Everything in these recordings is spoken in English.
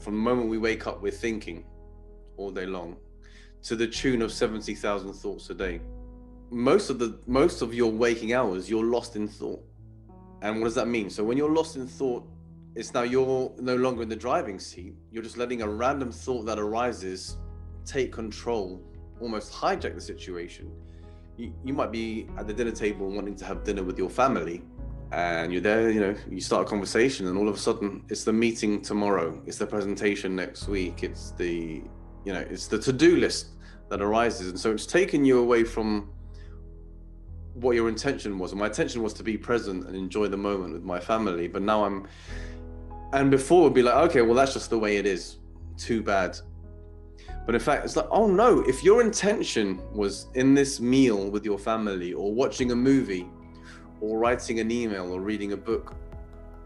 From the moment we wake up, we're thinking all day long to the tune of 70,000 thoughts a day. Most of your waking hours, you're lost in thought. And what does that mean? So when you're lost in thought, it's now you're no longer in the driving seat. You're just letting a random thought that arises take control, almost hijack the situation. You might be at the dinner table wanting to have dinner with your family, and you're there, you start a conversation, and all of a sudden it's the meeting tomorrow, it's the presentation next week, it's the to-do list that arises. And so it's taken you away from what your intention was. And my intention was to be present and enjoy the moment with my family, but now and before would be like, okay, well, that's just the way it is, too bad. But in fact, it's like, oh no, if your intention was in this meal with your family, or watching a movie, or writing an email, or reading a book,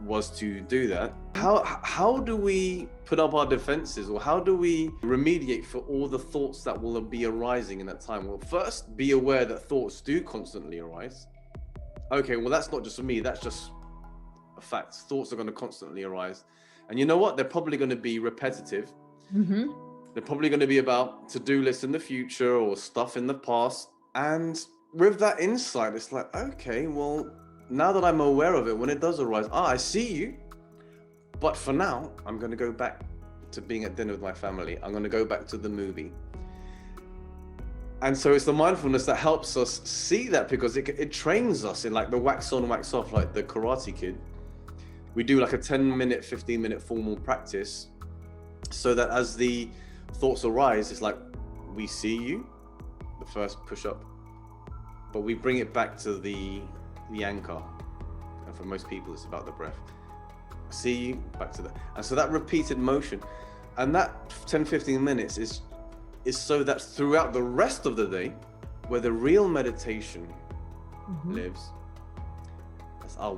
was to do that, how do we put up our defenses, or how do we remediate for all the thoughts that will be arising in that time? Well, first, be aware that thoughts do constantly arise. Okay, well, that's not just for me, that's just a fact. Thoughts are going to constantly arise. And you know what? They're probably going to be repetitive. Mm-hmm. They're probably going to be about to-do lists in the future or stuff in the past. And with that insight, it's like, okay, well, now that I'm aware of it, when it does arise, I see you. But for now, I'm going to go back to being at dinner with my family. I'm going to go back to the movie. And so it's the mindfulness that helps us see that, because it trains us in like the wax on, wax off, like the Karate Kid. We do like a 10-minute, 15-minute formal practice, so that as the thoughts arise, it's like, we see you, the first push-up, but we bring it back to the anchor. And for most people, it's about the breath. See you, back to that. And so that repeated motion, and that 10-15 minutes is so that throughout the rest of the day, where the real meditation lives,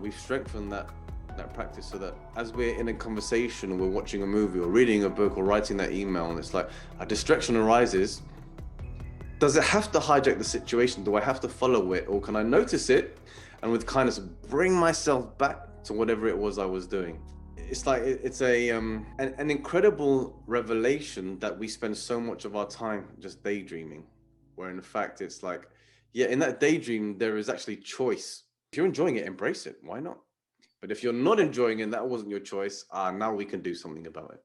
we've strengthened that practice, so that as we're in a conversation, or we're watching a movie, or reading a book, or writing that email, and it's like a distraction arises, does it have to hijack the situation? Do I have to follow it, or can I notice it and with kindness bring myself back to whatever it was I was doing? It's like it's an incredible revelation that we spend so much of our time just daydreaming, where in fact it's like, yeah, in that daydream there is actually choice. If you're enjoying it, embrace it. Why not? But if you're not enjoying it, that wasn't your choice, now we can do something about it.